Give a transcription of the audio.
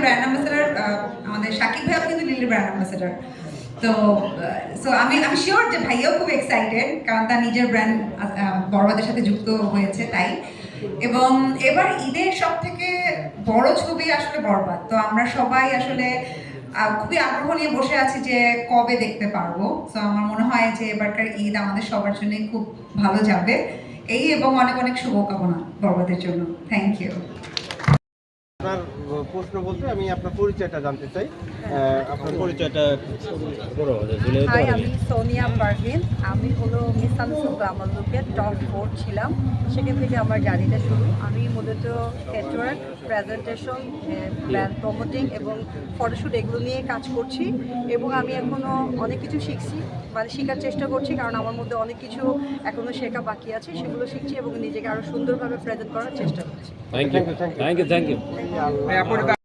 Brand ambassador আমাদের শাকিব ভাইও কিন্তু লিলির ব্র্যান্ড অ্যাম্বাসেডর। তো আমি শিওর যে ভাইয়াও খুব এক্সাইটেড, কারণ তার নিজের ব্র্যান্ড বড়বাদের সাথে যুক্ত হয়েছে তাই। এবং এবার ঈদের সব থেকে বড় ছবি আসলে বরবাদ। তো আমরা সবাই আসলে খুবই আগ্রহ নিয়ে বসে আছি যে কবে দেখতে পারবো। তো আমার মনে হয় যে এবারকার ঈদ আমাদের সবার জন্য খুব ভালো যাবে এই, এবং অনেক অনেক শুভকামনা বরবাদের জন্য। Thank you. আপনার প্রশ্ন বলতে আমি আপনার পরিচয়টা জানতে চাই। আপনার পরিচয়টা হাই, আমি সোনিয়া পারভিন। আমি হলো মিস আনসুল গ্লামার লুকের টপ 4 ছিলাম। সেখান থেকে আমার জার্নিটা শুরু। আমি মূলত নেটওয়ার্ক, প্রেজেন্টেশন, ব্র্যান্ড প্রমোটিং এবং ফটোশ্যুট এগুলো নিয়ে কাজ করছি, এবং আমি এখনও অনেক কিছু শিখছি, মানে শেখার চেষ্টা করছি, কারণ আমার মধ্যে অনেক কিছু এখনও শেখা বাকি আছে। সেগুলো শিখছি এবং নিজেকে আরও সুন্দরভাবে প্রেজেন্ট করার চেষ্টা করছি। Thank you.